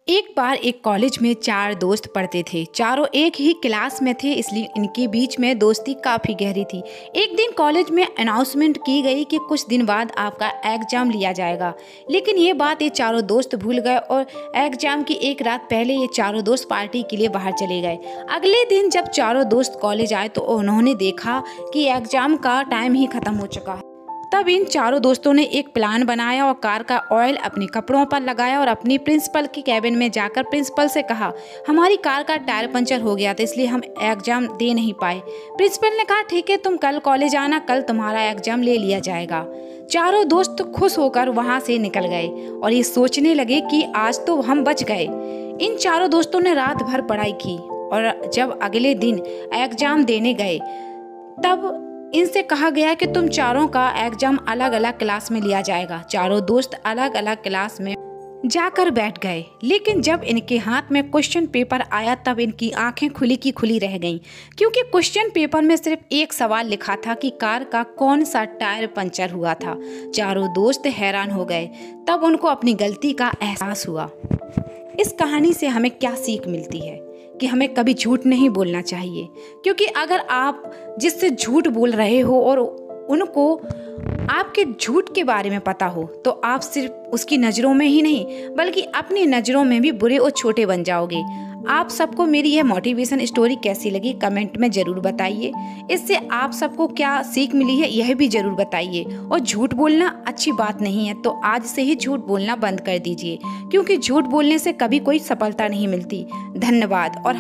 एक बार एक कॉलेज में चार दोस्त पढ़ते थे। चारों एक ही क्लास में थे, इसलिए इनके बीच में दोस्ती काफ़ी गहरी थी। एक दिन कॉलेज में अनाउंसमेंट की गई कि कुछ दिन बाद आपका एग्ज़ाम लिया जाएगा। लेकिन ये बात ये चारों दोस्त भूल गए और एग्ज़ाम की एक रात पहले ये चारों दोस्त पार्टी के लिए बाहर चले गए। अगले दिन जब चारों दोस्त कॉलेज आए तो उन्होंने देखा कि एग्ज़ाम का टाइम ही ख़त्म हो चुका है। तब इन चारों दोस्तों ने एक प्लान बनाया और कार का ऑयल अपने कपड़ों पर लगाया और अपनी प्रिंसिपल की कैबिन में जाकर प्रिंसिपल से कहा, हमारी कार का टायर पंचर हो गया था इसलिए हम एग्जाम दे नहीं पाए। प्रिंसिपल ने कहा, ठीक है, तुम कल कॉलेज आना, कल तुम्हारा एग्जाम ले लिया जाएगा। चारों दोस्त खुश होकर वहाँ से निकल गए और ये सोचने लगे कि आज तो हम बच गए। इन चारों दोस्तों ने रात भर पढ़ाई की और जब अगले दिन एग्जाम देने गए तब इनसे कहा गया कि तुम चारों का एग्जाम अलग अलग क्लास में लिया जाएगा। चारों दोस्त अलग अलग क्लास में जाकर बैठ गए, लेकिन जब इनके हाथ में क्वेश्चन पेपर आया तब इनकी आंखें खुली की खुली रह गईं, क्योंकि क्वेश्चन पेपर में सिर्फ एक सवाल लिखा था कि कार का कौन सा टायर पंचर हुआ था। चारों दोस्त हैरान हो गए। तब उनको अपनी गलती का एहसास हुआ। इस कहानी से हमें क्या सीख मिलती है कि हमें कभी झूठ नहीं बोलना चाहिए, क्योंकि अगर आप जिससे झूठ बोल रहे हो और उनको आपके झूठ के बारे में पता हो तो आप सिर्फ उसकी नज़रों में ही नहीं बल्कि अपनी नज़रों में भी बुरे और छोटे बन जाओगे। आप सबको मेरी यह मोटिवेशन स्टोरी कैसी लगी कमेंट में ज़रूर बताइए। इससे आप सबको क्या सीख मिली है यह भी ज़रूर बताइए। और झूठ बोलना अच्छी बात नहीं है, तो आज से ही झूठ बोलना बंद कर दीजिए, क्योंकि झूठ बोलने से कभी कोई सफलता नहीं मिलती। धन्यवाद। और